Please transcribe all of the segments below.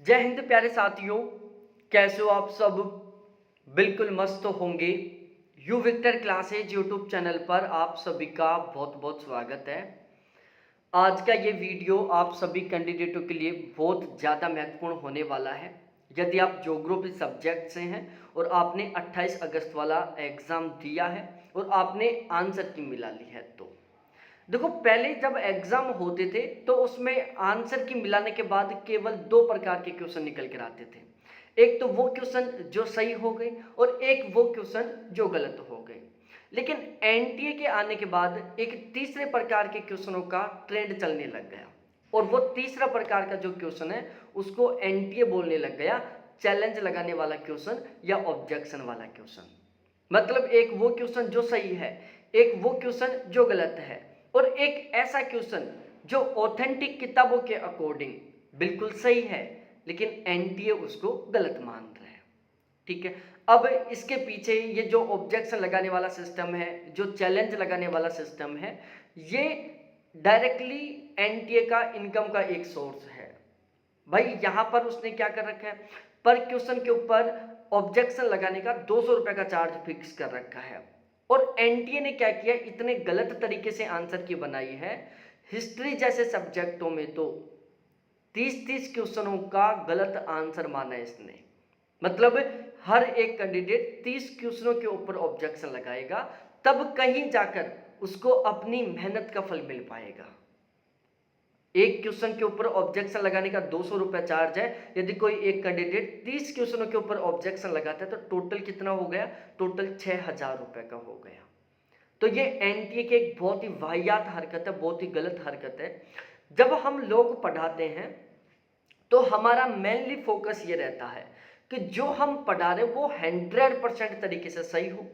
जय हिंद प्यारे साथियों, कैसे हो आप सब। बिल्कुल मस्त होंगे। U Victor classes YouTube channel पर आप सभी का बहुत बहुत स्वागत है। आज का ये वीडियो आप सभी कैंडिडेटों के लिए बहुत ज़्यादा महत्वपूर्ण होने वाला है। यदि आप ज्योग्राफी सब्जेक्ट से हैं और आपने 28 अगस्त वाला एग्ज़ाम दिया है और आपने आंसर की मिला ली है, तो देखो, पहले जब एग्जाम होते थे तो उसमें आंसर की मिलाने के बाद केवल दो प्रकार के क्वेश्चन निकल कर आते थे। एक तो वो क्वेश्चन जो सही हो गए और एक वो क्वेश्चन जो गलत हो गए। लेकिन एनटीए के आने के बाद एक तीसरे प्रकार के क्वेश्चनों का ट्रेंड चलने लग गया और वो तीसरा प्रकार का जो क्वेश्चन है उसको एनटीए बोलने लग गया, चैलेंज लगाने वाला क्वेश्चन या ऑब्जेक्शन वाला क्वेश्चन। मतलब एक वो क्वेश्चन जो सही है, एक वो क्वेश्चन जो गलत है, और एक ऐसा क्वेश्चन जो ऑथेंटिक किताबों के अकॉर्डिंग बिल्कुल सही है लेकिन एनटीए उसको गलत मान रहा है। ठीक है। अब इसके पीछे ये जो ऑब्जेक्शन लगाने वाला सिस्टम है, जो चैलेंज लगाने वाला सिस्टम है, ये डायरेक्टली एनटीए का इनकम का एक सोर्स है। भाई यहां पर उसने क्या कर रखा है, पर क्वेश्चन के ऊपर ऑब्जेक्शन लगाने का 200 रुपए का चार्ज फिक्स कर रखा है। और एनटीए ने क्या किया, इतने गलत तरीके से आंसर की बनाई है। हिस्ट्री जैसे सब्जेक्टों में तो 30-30 क्वेश्चनों का गलत आंसर माना है इसने। मतलब हर एक कैंडिडेट 30 क्वेश्चनों के ऊपर ऑब्जेक्शन लगाएगा, तब कहीं जाकर उसको अपनी मेहनत का फल मिल पाएगा। एक क्वेश्चन के ऊपर ऑब्जेक्शन लगाने का 200 रुपया चार्ज है। यदि कोई एक कैंडिडेट 30 क्वेश्चनों के ऊपर ऑब्जेक्शन लगाता है तो टोटल कितना हो गया, टोटल 6000 रुपए का हो गया। तो ये एनटीए की एक बहुत ही वाहियात हरकत है, बहुत ही गलत हरकत है। जब हम लोग पढ़ाते हैं तो हमारा मेनली फोकस ये रहता है कि जो हम पढ़ा रहे वो 100% तरीके से सही हो,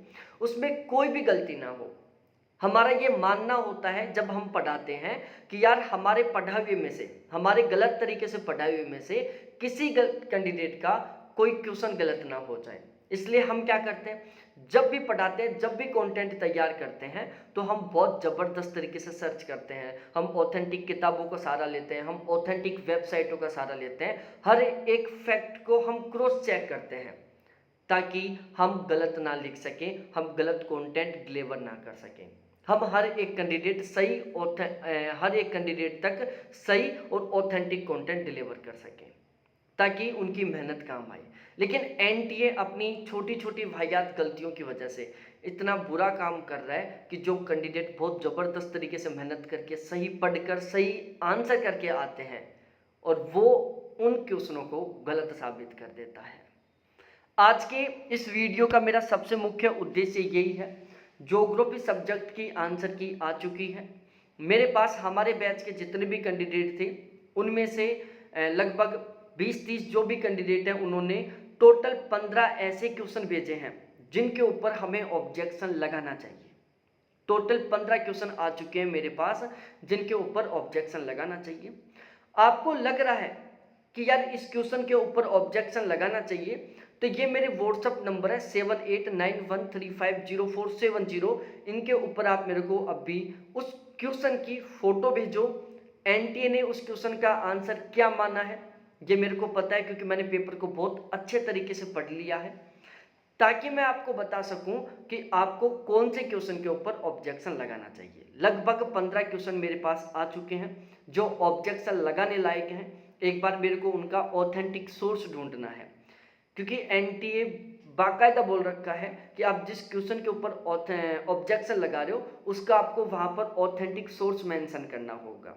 उसमें कोई भी गलती ना हो। हमारा ये मानना होता है जब हम पढ़ाते हैं कि यार हमारे पढ़ाए हुए में से, हमारे गलत तरीके से पढ़ाए हुए में से किसी कैंडिडेट का कोई क्वेश्चन गलत ना हो जाए। इसलिए हम क्या करते हैं, जब भी पढ़ाते हैं, जब भी कंटेंट तैयार करते हैं, तो हम बहुत ज़बरदस्त तरीके से सर्च करते हैं। हम ऑथेंटिक किताबों का सहारा लेते हैं, हम ऑथेंटिक वेबसाइटों का सहारा लेते हैं। हर एक फैक्ट को हम क्रॉस चेक करते हैं ताकि हम गलत ना लिख सकें, हम गलत कंटेंट डिलीवर ना कर सकें। हम हर एक कैंडिडेट हर एक कैंडिडेट तक सही और ऑथेंटिक कंटेंट डिलीवर कर सकें ताकि उनकी मेहनत काम आए। लेकिन एनटीए अपनी छोटी छोटी वाहियात गलतियों की वजह से इतना बुरा काम कर रहा है कि जो कैंडिडेट बहुत ज़बरदस्त तरीके से मेहनत करके सही पढ़कर सही आंसर करके आते हैं और वो उन क्वेश्चनों को गलत साबित कर देता है। आज के इस वीडियो का मेरा सबसे मुख्य उद्देश्य यही है। ज्योग्राफी सब्जेक्ट की आंसर की आ चुकी है मेरे पास। हमारे बैच के जितने भी कैंडिडेट थे उनमें से लगभग 20-30 जो भी कैंडिडेट हैं उन्होंने टोटल 15 ऐसे क्वेश्चन भेजे हैं जिनके ऊपर हमें ऑब्जेक्शन लगाना चाहिए। टोटल 15 क्वेश्चन आ चुके हैं मेरे पास जिनके ऊपर ऑब्जेक्शन लगाना चाहिए। आपको लग रहा है कि यार इस क्वेश्चन के ऊपर ऑब्जेक्शन लगाना चाहिए, तो ये मेरे व्हाट्सअप नंबर है 7891350470। इनके ऊपर आप मेरे को अभी उस क्वेश्चन की फोटो भेजो। एनटीए ने उस क्वेश्चन का आंसर क्या माना है ये मेरे को पता है, क्योंकि मैंने पेपर को बहुत अच्छे तरीके से पढ़ लिया है, ताकि मैं आपको बता सकूं कि आपको कौन से क्वेश्चन के ऊपर ऑब्जेक्शन लगाना चाहिए। लगभग 15 क्वेश्चन मेरे पास आ चुके हैं जो ऑब्जेक्शन लगाने लायक हैं। एक बार मेरे को उनका ऑथेंटिक सोर्स ढूंढना है, क्योंकि एनटीए बाकायदा बोल रखा है कि आप जिस क्वेश्चन के ऊपर ऑब्जेक्शन लगा रहे हो उसका आपको वहां पर ऑथेंटिक सोर्स मेंशन करना होगा।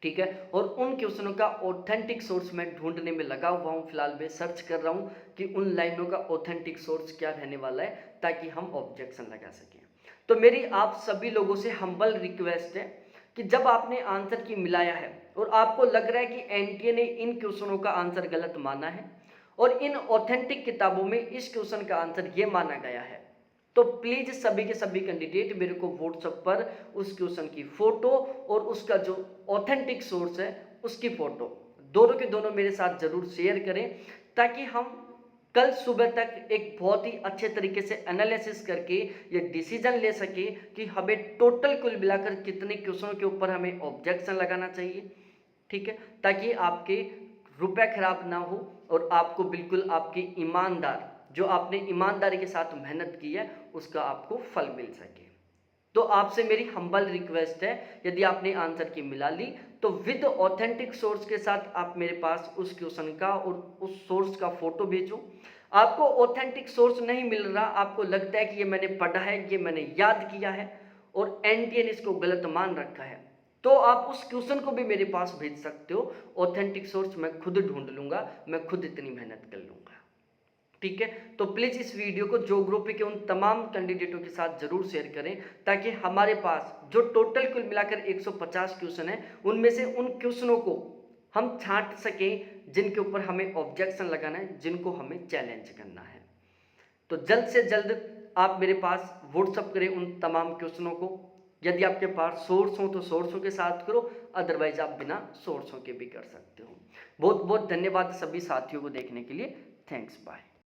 ठीक है। और उन क्वेश्चनों का ऑथेंटिक सोर्स मैं ढूंढने में लगा हुआ हूँ, फिलहाल मैं सर्च कर रहा हूँ कि उन लाइनों का ऑथेंटिक सोर्स क्या रहने वाला है ताकि हम ऑब्जेक्शन लगा सकें। तो मेरी आप सभी लोगों से हम्बल रिक्वेस्ट है कि जब आपने आंसर की मिलाया है और आपको लग रहा है कि एनटीए ने इन क्वेश्चनों का आंसर गलत माना है और इन ऑथेंटिक किताबों में इस क्वेश्चन का आंसर ये माना गया है, तो प्लीज सभी के सभी कैंडिडेट मेरे को व्हाट्सएप पर उस क्वेश्चन की फोटो और उसका जो ऑथेंटिक सोर्स है उसकी फोटो दोनों के दोनों मेरे साथ जरूर शेयर करें, ताकि हम कल सुबह तक एक बहुत ही अच्छे तरीके से एनालिसिस करके ये डिसीजन ले सके कि हमें टोटल कुल मिलाकर कितने क्वेश्चनों के ऊपर हमें ऑब्जेक्शन लगाना चाहिए। ठीक है, ताकि आपके रुपए खराब ना हो और आपको बिल्कुल आपकी ईमानदार, जो आपने ईमानदारी के साथ मेहनत की है, उसका आपको फल मिल सके। तो आपसे मेरी हम्बल रिक्वेस्ट है, यदि आपने आंसर की मिला ली तो विद ऑथेंटिक सोर्स के साथ आप मेरे पास उस क्वेश्चन का और उस सोर्स का फोटो भेजो। आपको ऑथेंटिक सोर्स नहीं मिल रहा, आपको लगता है कि ये मैंने पढ़ा है, ये मैंने याद किया है और एनटीए ने इसको गलत मान रखा है, तो आप उस क्वेश्चन को भी मेरे पास भेज सकते हो। ऑथेंटिक सोर्स मैं खुद ढूंढ लूंगा, मैं खुद इतनी मेहनत कर लूंगा। ठीक है, तो प्लीज़ इस वीडियो को जो ग्रुप के उन तमाम कैंडिडेटों के साथ जरूर शेयर करें, ताकि हमारे पास जो टोटल कुल मिलाकर 150 क्वेश्चन है, उनमें से उन क्वेश्चनों को हम छांट सकें जिनके ऊपर हमें ऑब्जेक्शन लगाना है, जिनको हमें चैलेंज करना है। तो जल्द से जल्द आप मेरे पास व्हाट्सअप करें उन तमाम क्वेश्चनों को। यदि आपके पास सोर्स हो तो सोर्सों के साथ करो, अदरवाइज आप बिना सोर्सों के भी कर सकते हो। बहुत बहुत धन्यवाद सभी साथियों को देखने के लिए। Thanks, bye.